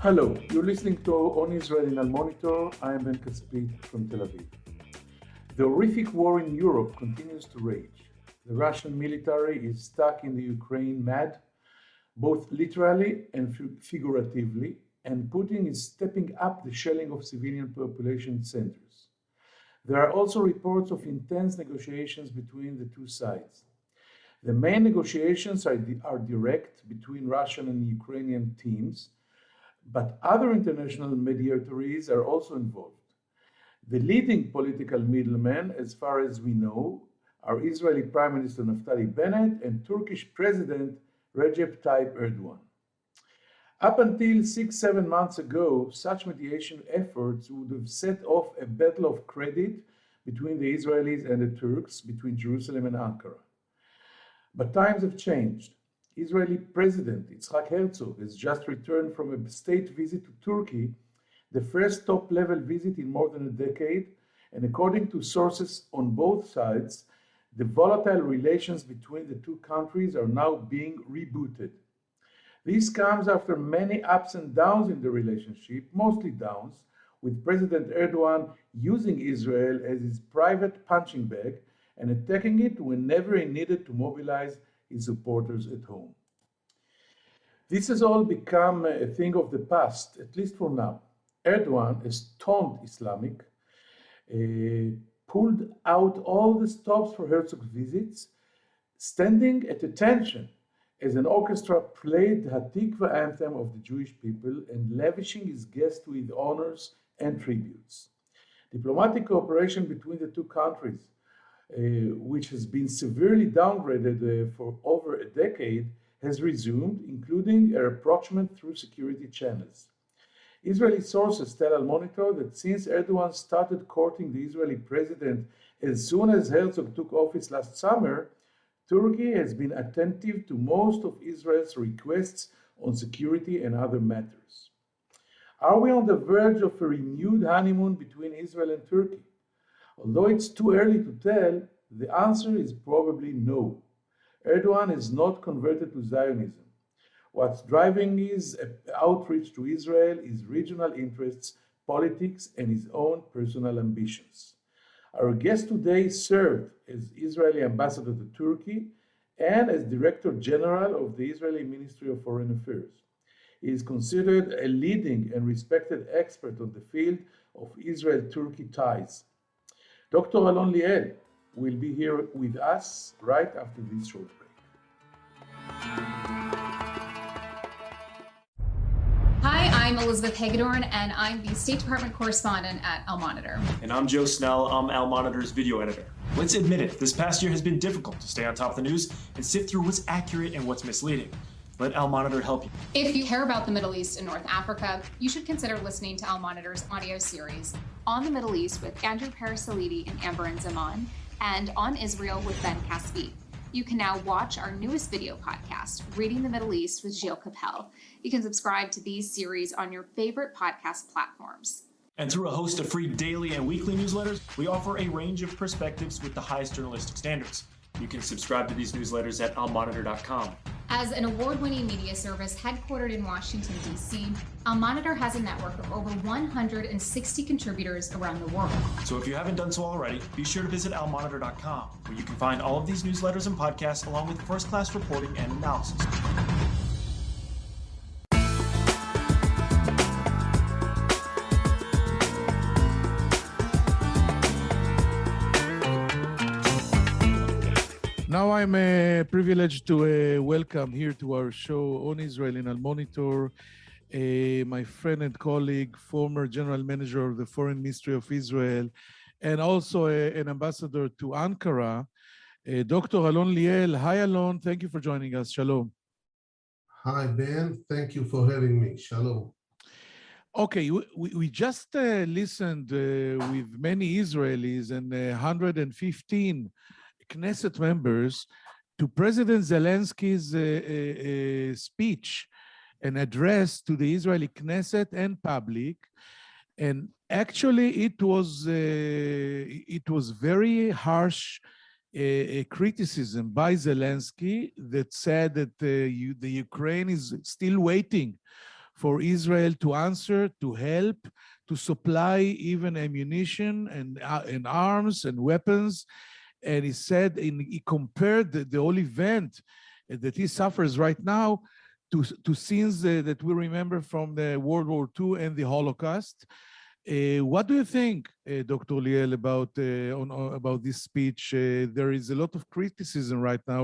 Hello, you're listening to On Israel in Al Monitor. I am Ben Caspit from Tel Aviv. The horrific war in Europe continues to rage. The Russian military is stuck in the Ukraine mad, both literally and figuratively, and Putin is stepping up the shelling of civilian population centers. There are also reports of intense negotiations between the two sides. The main negotiations are direct between Russian and Ukrainian teams, but other international mediators are also involved. The leading political middlemen, as far as we know, are Israeli Prime Minister Naftali Bennett and Turkish President Recep Tayyip Erdogan. Up until 6-7 months ago, such mediation efforts would have set off a battle of credit between the Israelis and the Turks, between Jerusalem and Ankara. But times have changed. Israeli President Yitzhak Herzog has just returned from a state visit to Turkey, the first top-level visit in more than a decade, and according to sources on both sides, the volatile relations between the two countries are now being rebooted. This comes after many ups and downs in the relationship, mostly downs, with President Erdogan using Israel as his private punching bag and attacking it whenever he needed to mobilize his supporters at home. This has all become a thing of the past, at least for now. Erdogan, a staunch Islamic, pulled out all the stops for Herzog's visits, standing at attention as an orchestra played the Hatikva anthem of the Jewish people and lavishing his guests with honors and tributes. Diplomatic cooperation between the two countries, which has been severely downgraded for over a decade, has resumed, including a rapprochement through security channels. Israeli sources tell Al Monitor that since Erdogan started courting the Israeli president as soon as Herzog took office last summer, Turkey has been attentive to most of Israel's requests on security and other matters. Are we on the verge of a renewed honeymoon between Israel and Turkey? Although it's too early to tell, the answer is probably no. Erdogan is not converted to Zionism. What's driving his outreach to Israel is regional interests, politics, and his own personal ambitions. Our guest today served as Israeli ambassador to Turkey and as Director General of the Israeli Ministry of Foreign Affairs. He is considered a leading and respected expert on the field of Israel-Turkey ties. Dr. Alon Liel will be here with us right after this short break. Hi, I'm Elizabeth Hagedorn, and I'm the State Department correspondent at Al Monitor. And I'm Joe Snell. I'm Al Monitor's video editor. Let's admit it, this past year has been difficult to stay on top of the news and sift through what's accurate and what's misleading. Let Al Monitor help you. If you care about the Middle East and North Africa, you should consider listening to Al Monitor's audio series On the Middle East with Andrew Parasalidi and Amber and Zaman, and On Israel with Ben Caspit. You can now watch our newest video podcast, Reading the Middle East with Gilles Capel. You can subscribe to these series on your favorite podcast platforms. And through a host of free daily and weekly newsletters, we offer a range of perspectives with the highest journalistic standards. You can subscribe to these newsletters at almonitor.com. As an award-winning media service headquartered in Washington, D.C., Al Monitor has a network of over 160 contributors around the world. So if you haven't done so already, be sure to visit almonitor.com, where you can find all of these newsletters and podcasts along with first-class reporting and analysis. Now I'm privileged to welcome here to our show On Israel in Al Monitor, my friend and colleague, former general manager of the Foreign Ministry of Israel, and also an ambassador to Ankara, Dr. Alon Liel. Hi, Alon. Thank you for joining us. Shalom. Hi, Ben. Thank you for having me. Shalom. Okay, we just listened with many Israelis and 115 Knesset members to President Zelensky's speech, an address to the Israeli Knesset and public, and actually it was very harsh criticism by Zelensky that said that the Ukraine is still waiting for Israel to answer, to help, to supply even ammunition and arms and weapons. And he said, he compared the whole event that he suffers right now to scenes that we remember from the World War II and the Holocaust. What do you think, Dr. Liel, about this speech? There is a lot of criticism right now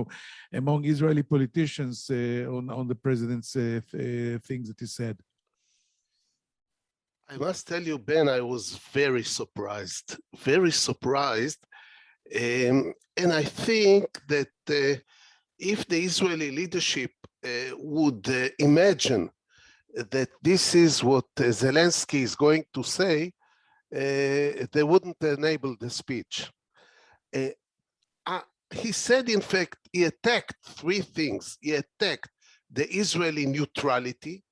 among Israeli politicians on the president's things that he said. I must tell you, Ben, I was very surprised. And I think that if the Israeli leadership would imagine that this is what Zelensky is going to say, they wouldn't enable the speech. He said, in fact, he attacked three things. He attacked the Israeli neutrality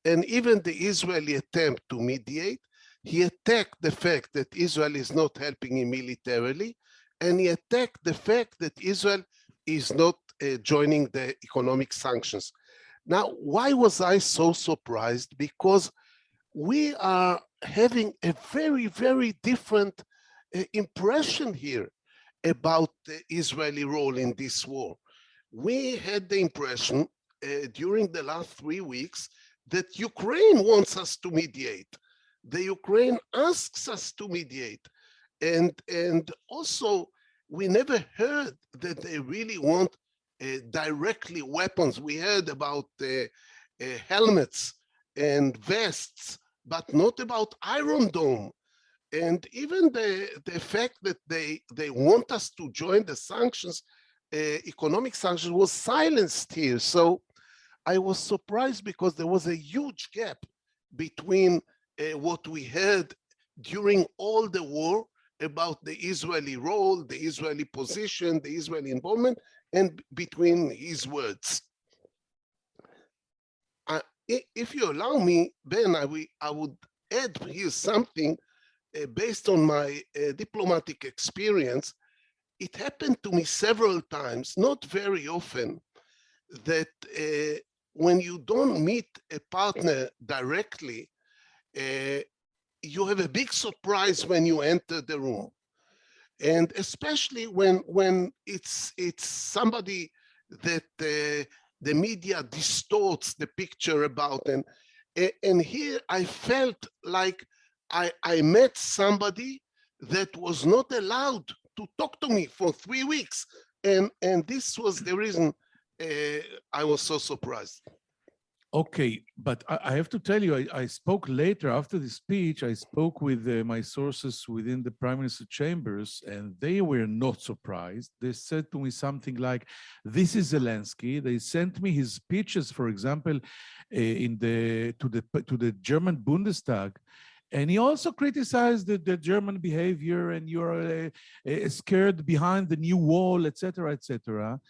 and even the Israeli attempt to mediate. He attacked the fact that Israel is not helping him militarily, and he attacked the fact that Israel is not joining the economic sanctions. Now, why was I so surprised? Because we are having a very, very different impression here about the Israeli role in this war. We had the impression during the last 3 weeks that Ukraine wants us to mediate. The Ukraine asks us to mediate. And also, we never heard that they really want directly weapons. We heard about helmets and vests, but not about Iron Dome. And even the fact that they want us to join the sanctions, economic sanctions, was silenced here. So I was surprised because there was a huge gap between what we heard during all the war about the Israeli role, the Israeli position, the Israeli involvement, and between his words. If you allow me, Ben, I would add here something based on my diplomatic experience. It happened to me several times, not very often, that when you don't meet a partner directly, you have a big surprise when you enter the room. And especially when it's somebody that the media distorts the picture about. And here I felt like I met somebody that was not allowed to talk to me for 3 weeks. And this was the reason I was so surprised. Okay, but I have to tell you, I spoke later after the speech, I spoke with my sources within the Prime Minister chambers, and they were not surprised. They said to me something like, this is Zelensky. They sent me his speeches, for example, to the German Bundestag. And he also criticized the German behavior, and you're scared behind the new wall, etc., etc.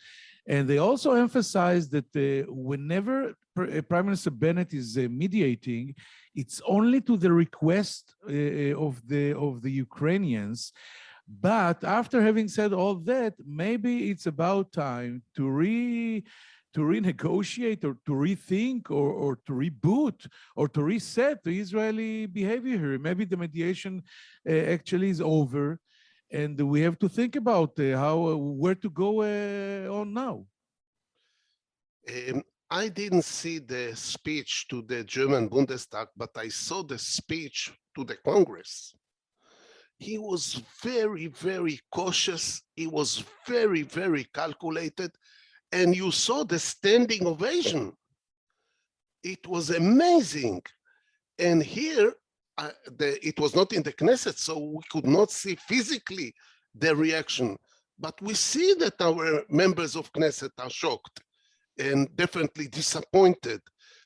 And they also emphasized that whenever Prime Minister Bennett is mediating, it's only to the request of the Ukrainians. But after having said all that, maybe it's about time to renegotiate or to rethink or to reboot or to reset the Israeli behavior here. Maybe the mediation actually is over, and we have to think about where to go on now. I didn't see the speech to the German Bundestag, but I saw the speech to the Congress. He was very, very cautious. He was very, very calculated. And you saw the standing ovation. It was amazing. And here, it was not in the Knesset, so we could not see physically the reaction. But we see that our members of Knesset are shocked and definitely disappointed.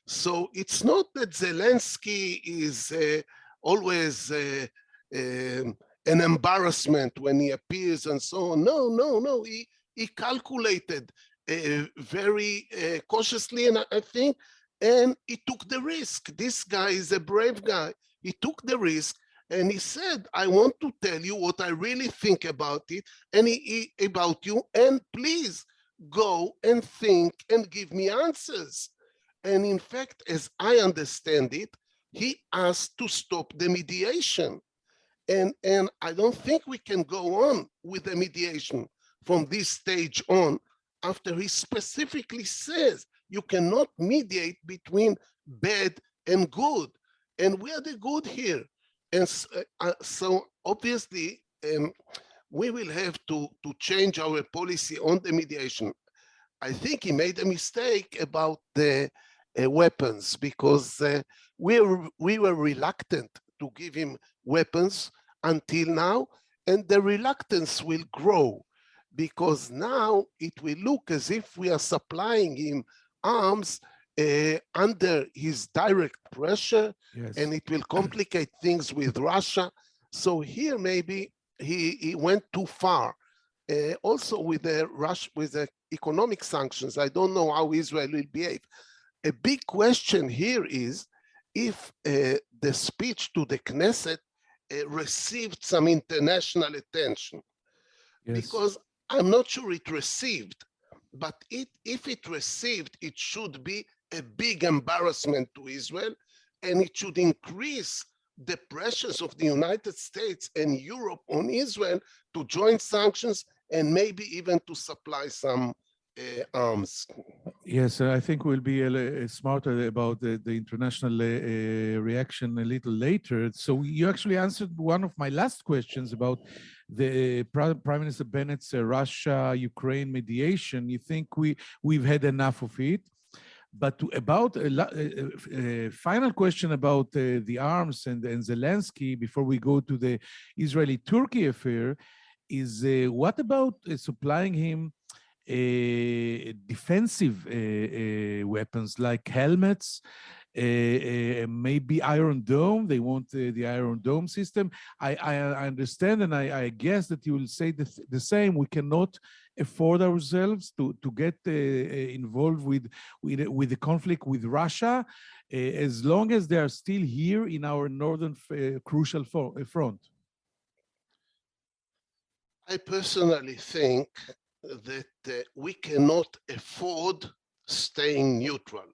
So it's not that Zelensky is always an embarrassment when he appears and so on. No. He calculated very cautiously, and I think, and he took the risk. This guy is a brave guy. He took the risk, and he said, I want to tell you what I really think about it, and about you, and please go and think and give me answers. And in fact, as I understand it, he asked to stop the mediation. And I don't think we can go on with the mediation from this stage on after he specifically says you cannot mediate between bad and good. And we are the good here. And so obviously, we will have to change our policy on the mediation. I think he made a mistake about the weapons, because we were reluctant to give him weapons until now, and the reluctance will grow, because now it will look as if we are supplying him arms under his direct pressure, Yes. and it will complicate things with Russia. So here maybe he went too far. Also with the economic sanctions, I don't know how Israel will behave. A big question here is if the speech to the Knesset received some international attention. Yes. Because I'm not sure it received, but if it received, it should be a big embarrassment to Israel, and it should increase the pressures of the United States and Europe on Israel to join sanctions and maybe even to supply some arms. Yes, I think we'll be smarter about the international reaction a little later. So you actually answered one of my last questions about the Prime Minister Bennett's Russia-Ukraine mediation. You think we've had enough of it? But about a final question about the arms and Zelensky before we go to the Israeli-Turkey affair is what about supplying him defensive weapons like helmets, maybe Iron Dome? They want the Iron Dome system. I understand, and I guess that you will say the same. We cannot afford ourselves to get involved with the conflict with Russia as long as they are still here in our northern crucial front. I personally think that we cannot afford staying neutral.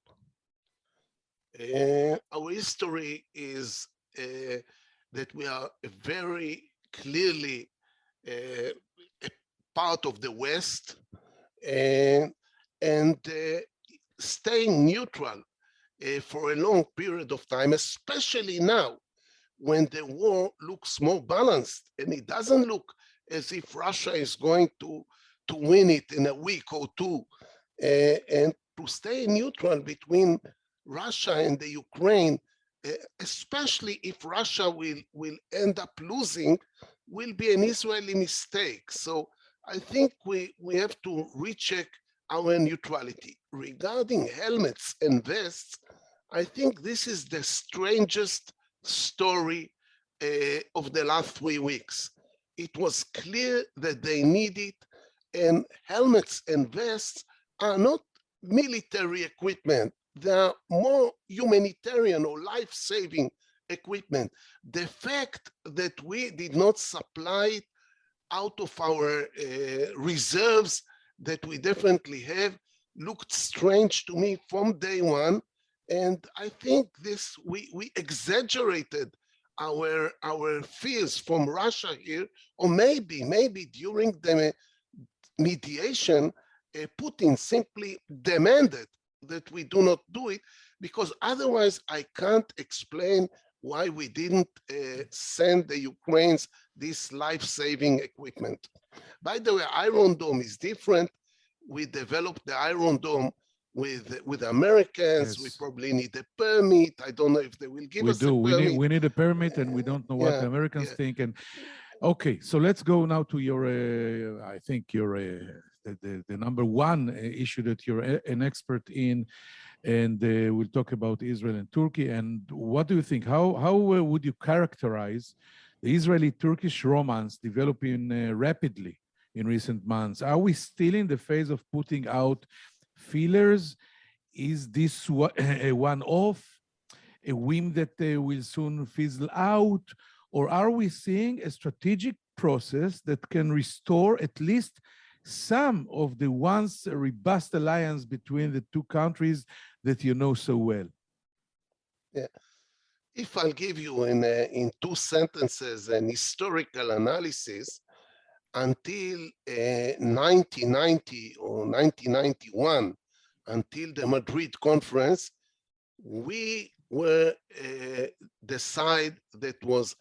Our history is that we are very clearly a part of the West, and staying neutral for a long period of time, especially now when the war looks more balanced, and it doesn't look as if Russia is going to win it in a week or two, and to stay neutral between Russia and the Ukraine, especially if Russia will end up losing, will be an Israeli mistake. So I think we have to recheck our neutrality. Regarding helmets and vests, I think this is the strangest story of the last 3 weeks. It was clear that they need it, and helmets and vests are not military equipment. They are more humanitarian or life-saving equipment. The fact that we did not supply it out of our reserves that we definitely have looked strange to me from day one. And I think this we exaggerated our fears from Russia here, or maybe during the mediation, Putin simply demanded that we do not do it, because otherwise I can't explain why we didn't send the Ukrainians this life-saving equipment. By the way, Iron Dome is different. We developed the Iron Dome with Americans. Yes. We probably need a permit. I don't know if they will give us a permit. We need a permit, and we don't know what the Americans think. And okay, so let's go now to your, I think your the number one issue that you're an expert in, and we'll talk about Israel and Turkey. And what do you think? How would you characterize the Israeli-Turkish romance developing rapidly in recent months? Are we still in the phase of putting out feelers? Is this a one-off, a whim that will soon fizzle out? Or are we seeing a strategic process that can restore at least some of the once robust alliance between the two countries that you know so well? Yeah. If I'll give you in 2 sentences an historical analysis, until 1990 or 1991, until the Madrid conference, we were the side that was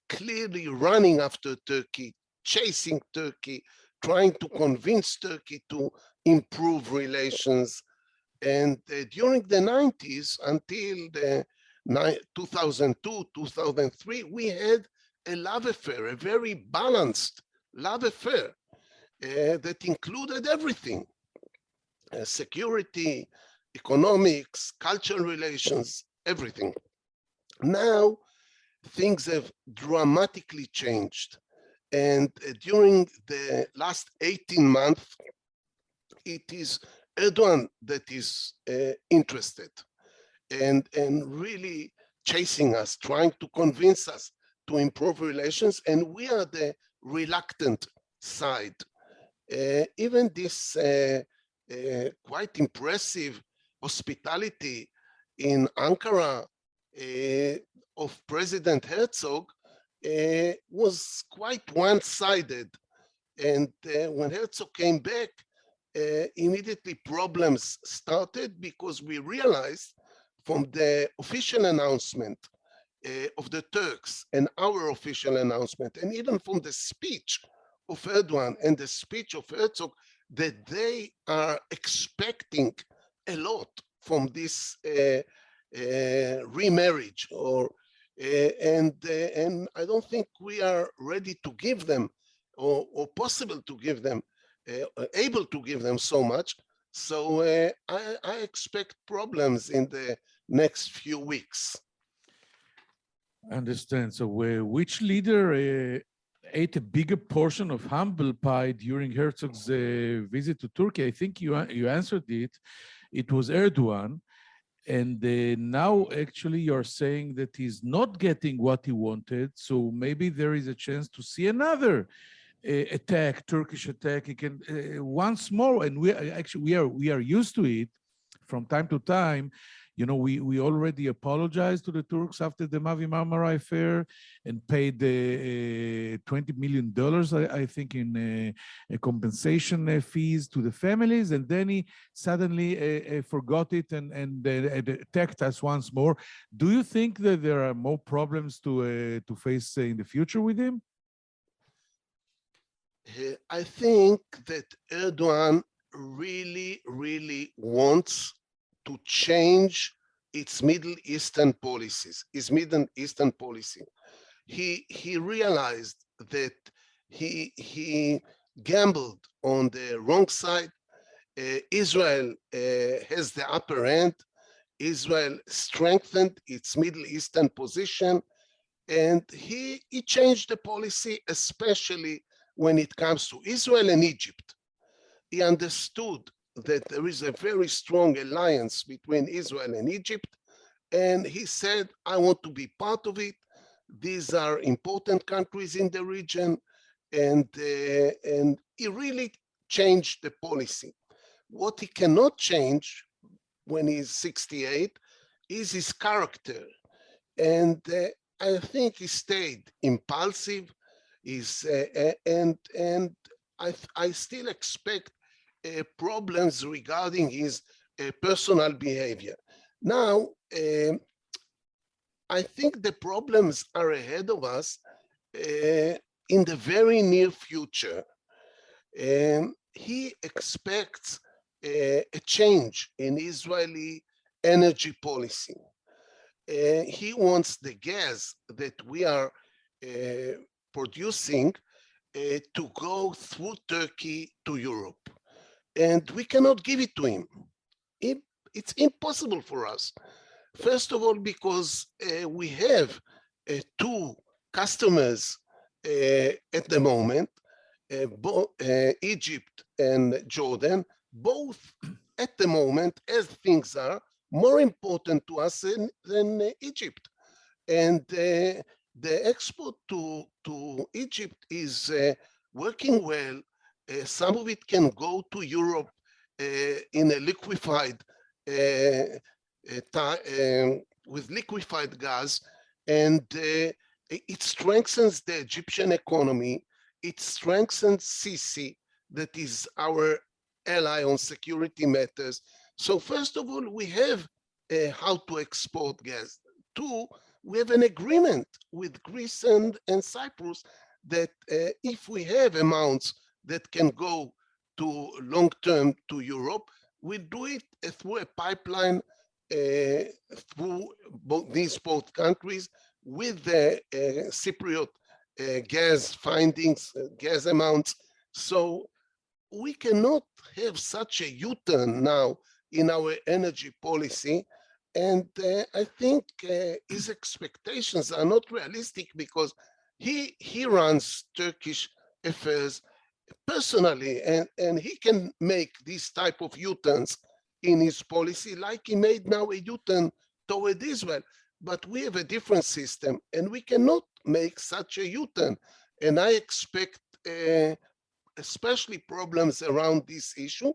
clearly running after Turkey, chasing Turkey, trying to convince Turkey to improve relations. And during the 90s, until the 2002, 2003, we had a love affair, a very balanced love affair that included everything: security, economics, cultural relations, everything. Now, things have dramatically changed. And during the last 18 months, it is Erdogan that is interested and really chasing us, trying to convince us to improve relations, and we are the reluctant side. Even this quite impressive hospitality in Ankara of President Herzog was quite one-sided. And when Herzog came back, immediately problems started, because we realized from the official announcement of the Turks and our official announcement, and even from the speech of Erdogan and the speech of Herzog, that they are expecting a lot from this remarriage, and I don't think we are ready to give them, or possible to give them, able to give them so much. So I expect problems in the next few weeks. I understand. So which leader ate a bigger portion of humble pie during Herzog's visit to Turkey? I think you answered it. It was Erdogan. And now actually you're saying that he's not getting what he wanted. So maybe there is a chance to see another attack, Turkish attack. He can once more, and we are used to it from time to time. You know, we already apologized to the Turks after the Mavi Marmara affair and paid $20 million, I think, in compensation fees to the families. And then he suddenly forgot it and attacked us once more. Do you think that there are more problems to face in the future with him? I think that Erdogan really, really wants to change its Middle Eastern policies, his Middle Eastern policy. He realized that he gambled on the wrong side. Israel has the upper hand. Israel strengthened its Middle Eastern position, and he changed the policy, especially when it comes to Israel and Egypt. He understood that there is a very strong alliance between Israel and Egypt, and he said, I want to be part of it. These are important countries in the region, and he really changed the policy. What he cannot change when he's 68 is his character, and I think he stayed impulsive. And I still expect problems regarding his personal behavior. Now, I think the problems are ahead of us in the very near future. He expects a change in Israeli energy policy. He wants the gas that we are producing to go through Turkey to Europe. And we cannot give it to him. It's impossible for us. First of all, because we have two customers at the moment, Egypt and Jordan, both at the moment, as things are, more important to us than Egypt. And the export to Egypt is working well. Some of it can go to Europe in a liquefied with liquefied gas, and it strengthens the Egyptian economy. It strengthens Sisi, that is our ally on security matters. So first of all, we have how to export gas. Two, we have an agreement with Greece and Cyprus that if we have amounts that can go to long-term to Europe, we do it through a pipeline through these both countries with the Cypriot gas findings, gas amounts. So we cannot have such a U-turn now in our energy policy. And I think his expectations are not realistic because he runs Turkish affairs personally, and he can make these type of U-turns in his policy, like he made now a U-turn toward Israel. But we have a different system, and we cannot make such a U-turn. And I expect especially problems around this issue.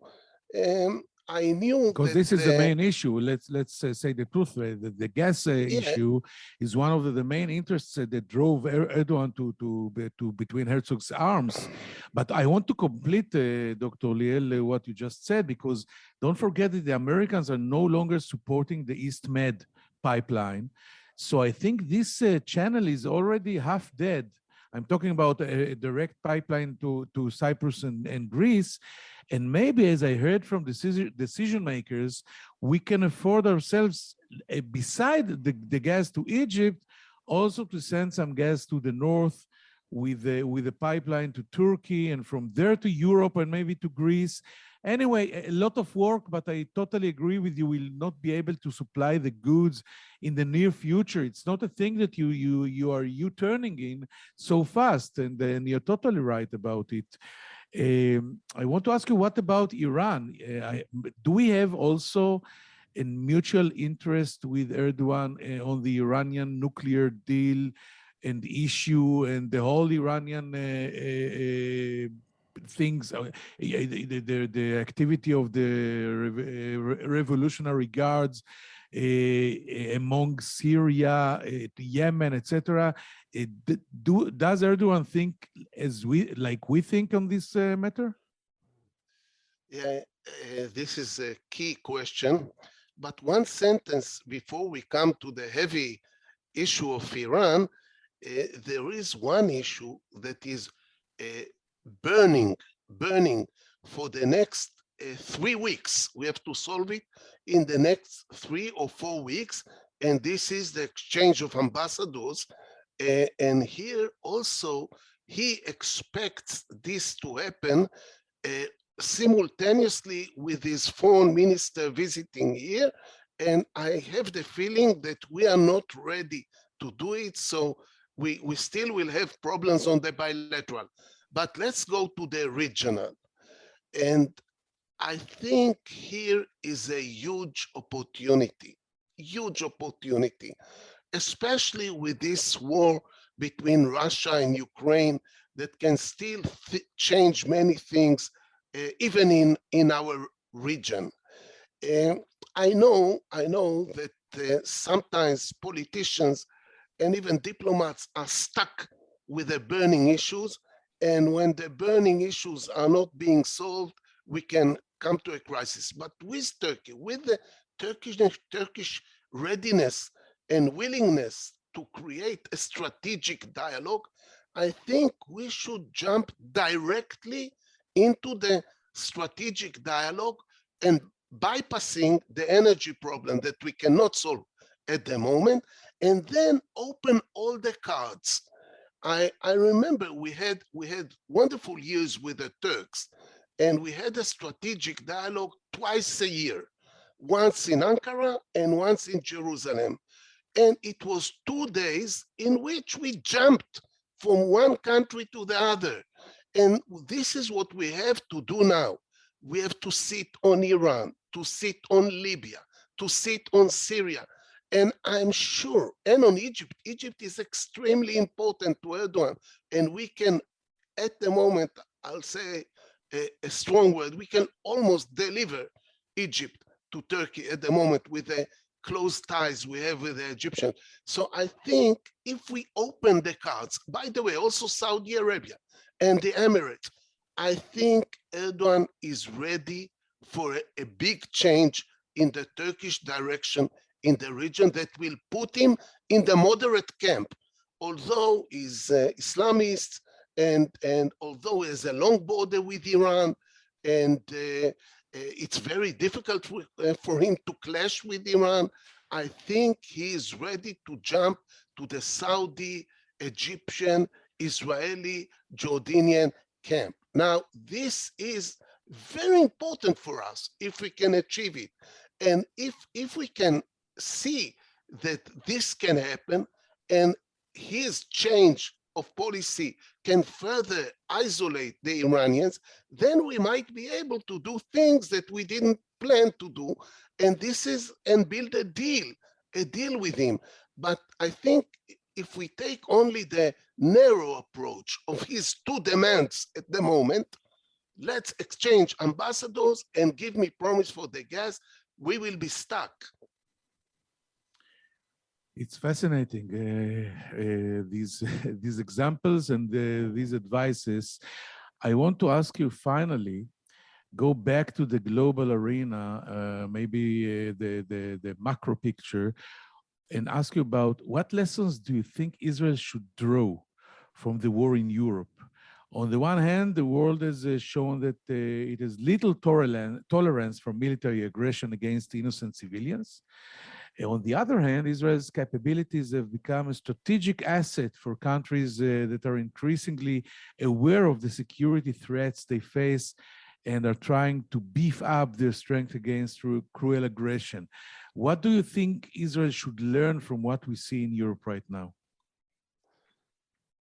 I knew because that, this is the main issue. Let's say the truth. The gas issue is one of the main interests that drove Erdogan to between Herzog's arms. But I want to complete, Dr. Liel, what you just said, because don't forget that the Americans are no longer supporting the East Med pipeline. So I think this channel is already half dead. I'm talking about a direct pipeline to Cyprus and Greece. And maybe, as I heard from decision makers, we can afford ourselves, beside the gas to Egypt, also to send some gas to the north with the pipeline to Turkey, and from there to Europe and maybe to Greece. Anyway, a lot of work, but I totally agree with you. We'll not be able to supply the goods in the near future. It's not a thing that you are U-turning in so fast, and you're totally right about it. I want to ask you, what about Iran? Do we have also a mutual interest with Erdogan on the Iranian nuclear deal and issue and the whole Iranian things, the activity of the Revolutionary Guards among Syria, Yemen, etc.? Does Erdogan think as we think on this matter? Yeah, this is a key question. But one sentence before we come to the heavy issue of Iran, there is one issue that is burning for the next 3 weeks. We have to solve it in the next 3 or 4 weeks, and this is the exchange of ambassadors. And here also he expects this to happen simultaneously with his foreign minister visiting here, and I have the feeling that we are not ready to do it, so we still will have problems on the bilateral. But let's go to the regional. And I think here is a huge opportunity, especially with this war between Russia and Ukraine that can still change many things, even in our region. I know that sometimes politicians and even diplomats are stuck with the burning issues, and when the burning issues are not being solved, we can come to a crisis. But with Turkey, with the Turkish readiness and willingness to create a strategic dialogue, I think we should jump directly into the strategic dialogue and bypassing the energy problem that we cannot solve at the moment, and then open all the cards. I remember we had wonderful years with the Turks, and we had a strategic dialogue twice a year, once in Ankara and once in Jerusalem. And it was 2 days in which we jumped from one country to the other. And this is what we have to do now. We have to sit on Iran, to sit on Libya, to sit on Syria. And I'm sure, and on Egypt. Egypt is extremely important to Erdogan. And we can, at the moment, I'll say, a strong word. We can almost deliver Egypt to Turkey at the moment with the close ties we have with the Egyptians. So I think if we open the cards, by the way, also Saudi Arabia and the Emirates, I think Erdogan is ready for a big change in the Turkish direction in the region that will put him in the moderate camp, although he's Islamist and although he has a long border with Iran, and it's very difficult for him to clash with Iran. I think he is ready to jump to the Saudi, Egyptian, Israeli, Jordanian camp. Now, this is very important for us if we can achieve it. And if we can see that this can happen and his change of policy can further isolate the Iranians, then we might be able to do things that we didn't plan to do, and build a deal with him. But I think if we take only the narrow approach of his two demands at the moment, let's exchange ambassadors and give me promise for the gas, we will be stuck. It's fascinating, these examples and these advices. I want to ask you finally, go back to the global arena, maybe the macro picture, and ask you about what lessons do you think Israel should draw from the war in Europe? On the one hand, the world has shown that it has little tolerance for military aggression against innocent civilians. On the other hand, Israel's capabilities have become a strategic asset for countries that are increasingly aware of the security threats they face and are trying to beef up their strength against cruel aggression. What do you think Israel should learn from what we see in Europe right now?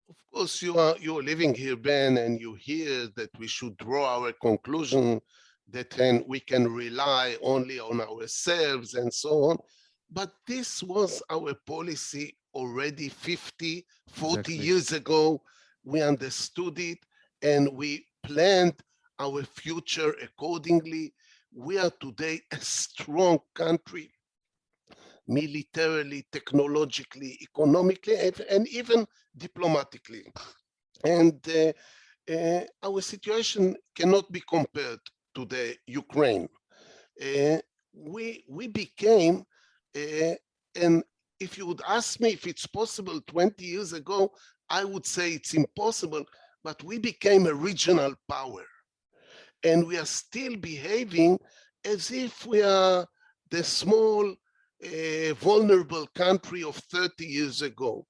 Of course, you're living here, Ben, and you hear that we should draw our conclusion that then we can rely only on ourselves and so on. But this was our policy already 50, 40 years ago. We understood it and we planned our future accordingly. We are today a strong country, militarily, technologically, economically, and even diplomatically. And our situation cannot be compared to the Ukraine. We became, and if you would ask me if it's possible 20 years ago, I would say it's impossible, but we became a regional power. And we are still behaving as if we are the small, vulnerable country of 30 years ago.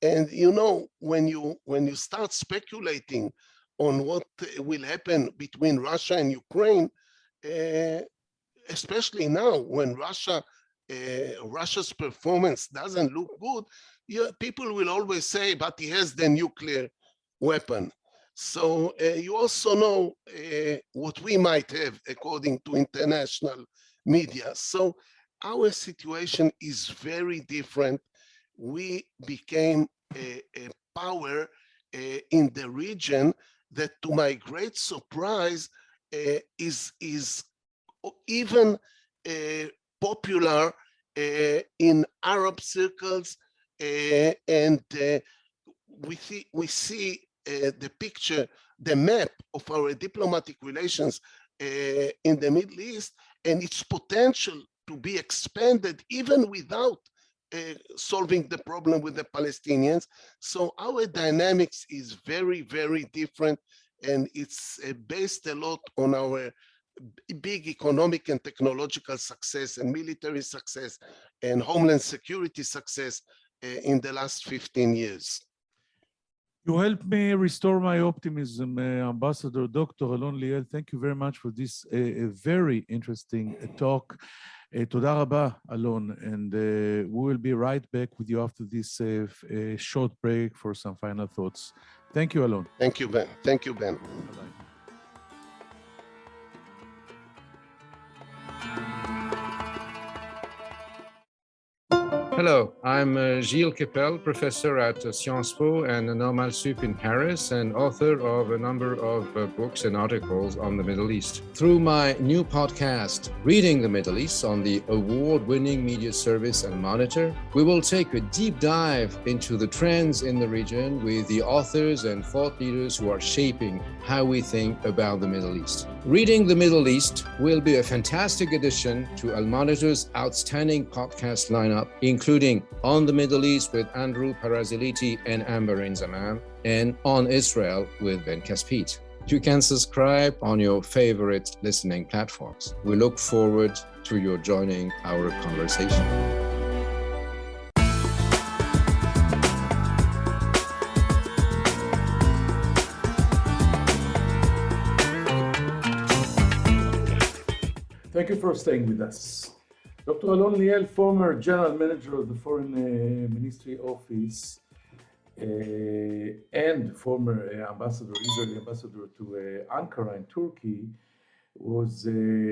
And you know, when you start speculating on what will happen between Russia and Ukraine, especially now when Russia's performance doesn't look good, people will always say, but he has the nuclear weapon. So you also know what we might have according to international media. So our situation is very different. We became a power in the region that, to my great surprise, is even popular in Arab circles, and we see the picture, the map of our diplomatic relations in the Middle East and its potential to be expanded even without solving the problem with the Palestinians. So our dynamics is very, very different, and it's based a lot on our big economic and technological success and military success and homeland security success in the last 15 years. You helped me restore my optimism, Ambassador Dr. Alon Liel. Thank you very much for this very interesting talk. Toda rabba, Alon, and we will be right back with you after this short break for some final thoughts. Thank you, Alon. Thank you, Ben. Thank you, Ben. Bye-bye. Hello, I'm Gilles Kepel, professor at Sciences Po and Normal Sup in Paris, and author of a number of books and articles on the Middle East. Through my new podcast, Reading the Middle East, on the award-winning media service and Monitor, we will take a deep dive into the trends in the region with the authors and thought leaders who are shaping how we think about the Middle East. Reading the Middle East will be a fantastic addition to Al Monitor's outstanding podcast lineup, including On the Middle East with Andrew Parasiliti and Amber Zaman, and On Israel with Ben Caspit. You can subscribe on your favorite listening platforms. We look forward to your joining our conversation. Thank you for staying with us. Dr. Alon Liel, former general manager of the Foreign Ministry Office and former Israeli ambassador to Ankara in Turkey, was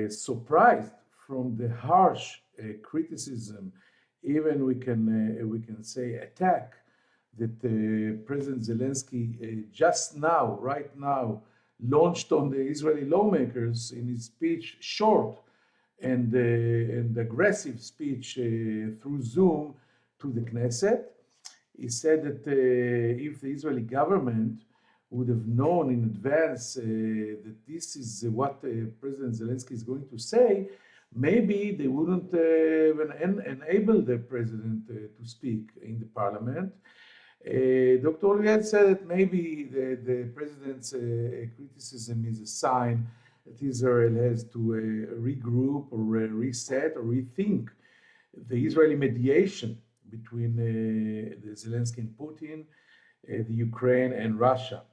surprised from the harsh criticism, even we can say attack, that President Zelensky right now, launched on the Israeli lawmakers in his speech, short and aggressive speech through Zoom to the Knesset. He said that if the Israeli government would have known in advance that this is what President Zelensky is going to say, maybe they wouldn't even enable the president to speak in the parliament. Dr. Liel said that maybe the president's criticism is a sign that Israel has to regroup or reset or rethink the Israeli mediation between the Zelensky and Putin, the Ukraine and Russia.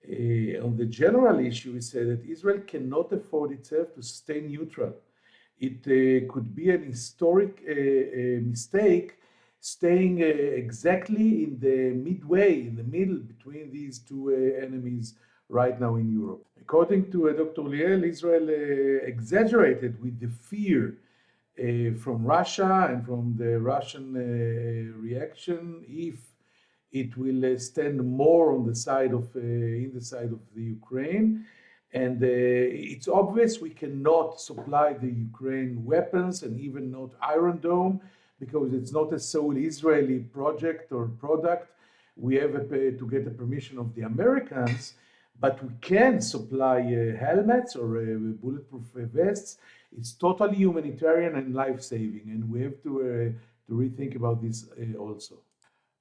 On the general issue, he said that Israel cannot afford itself to stay neutral. It could be an historic mistake staying exactly in the midway, in the middle between these two enemies right now in Europe. According to Dr. Liel, Israel exaggerated with the fear from Russia and from the Russian reaction if it will stand more on the side of in the side of the Ukraine. And it's obvious we cannot supply the Ukraine weapons and even not Iron Dome, because it's not a sole Israeli project or product. We have to get the permission of the Americans, but we can supply helmets or bulletproof vests. It's totally humanitarian and life-saving, and we have to rethink about this also.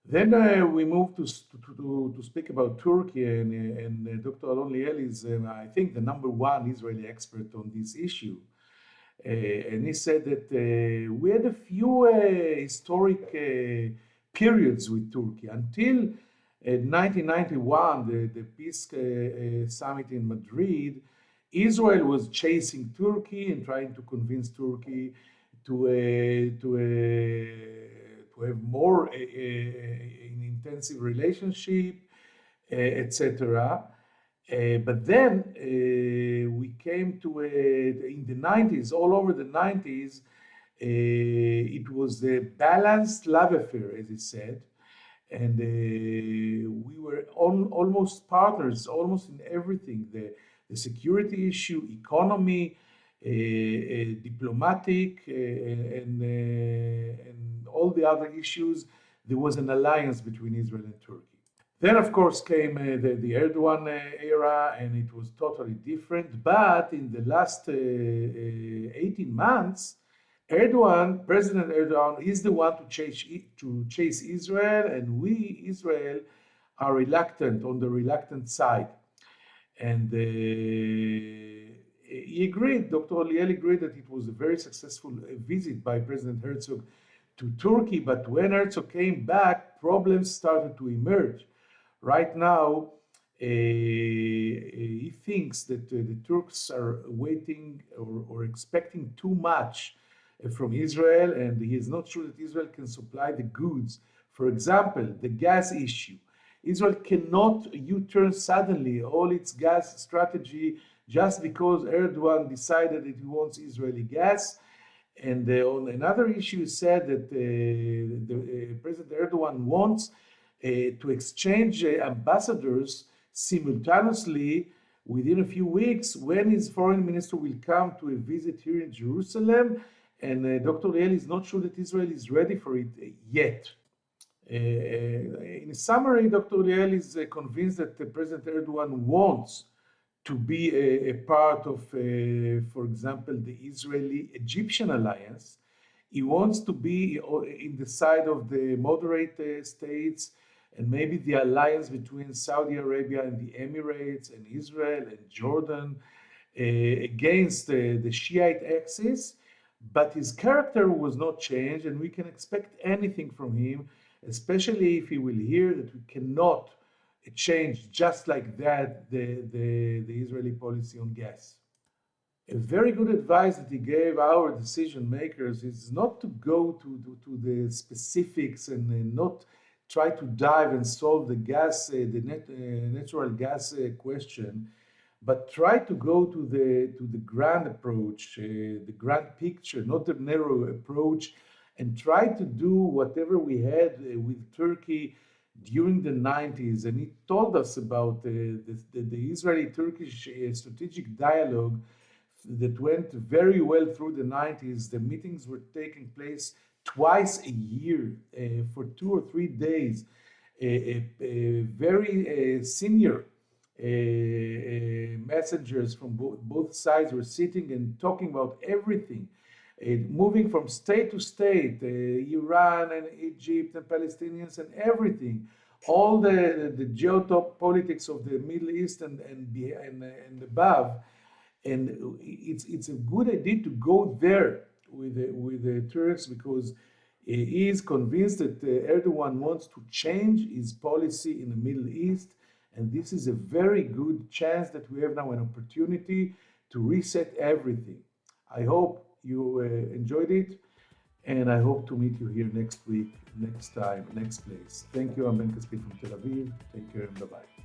Then we move to speak about Turkey, and Dr. Alon Liel is, I think, the #1 Israeli expert on this issue. And he said that we had a few historic periods with Turkey. Until 1991, the peace summit in Madrid, Israel was chasing Turkey and trying to convince Turkey to have more an intensive relationship, etc. But then we came to in the 90s, all over the 90s, it was a balanced love affair, as he said, and we were almost partners, almost in everything: the security issue, economy, diplomatic, and all the other issues. There was an alliance between Israel and Turkey. Then, of course, came the Erdogan era, and it was totally different. But in the last 18 months, President Erdogan, is the one to chase Israel, and we, Israel, are reluctant, on the reluctant side. And he agreed, Dr. Liel agreed that it was a very successful visit by President Herzog to Turkey. But when Herzog came back, problems started to emerge. Right now, he thinks that the Turks are waiting or expecting too much from Israel, and he is not sure that Israel can supply the goods. For example, the gas issue. Israel cannot U-turn suddenly all its gas strategy just because Erdogan decided that he wants Israeli gas. And on another issue, said that President Erdogan wants to exchange ambassadors simultaneously within a few weeks when his foreign minister will come to a visit here in Jerusalem. And Dr. Liel is not sure that Israel is ready for it yet. In summary, Dr. Liel is convinced that President Erdogan wants to be a part of, for example, the Israeli-Egyptian alliance. He wants to be in the side of the moderate states and maybe the alliance between Saudi Arabia and the Emirates and Israel and Jordan against the Shiite axis. But his character was not changed, and we can expect anything from him, especially if he will hear that we cannot change just like that the Israeli policy on gas. A very good advice that he gave our decision makers is not to go to the specifics and not try to dive and solve the natural gas question, but try to go to the grand approach, the grand picture, not the narrow approach, and try to do whatever we had with Turkey during the 90s. And he told us about the Israeli-Turkish strategic dialogue that went very well through the 90s. The meetings were taking place twice a year for 2 or 3 days. Very senior messengers from both sides were sitting and talking about everything, moving from state to state, Iran and Egypt and Palestinians and everything, all the geopolitics of the Middle East and above. And it's a good idea to go there with the Turks, because he is convinced that Erdogan wants to change his policy in the Middle East. And this is a very good chance that we have now an opportunity to reset everything. I hope you enjoyed it, and I hope to meet you here next week, next time, next place. Thank you. I'm Ben Caspit from Tel Aviv. Take care and bye-bye.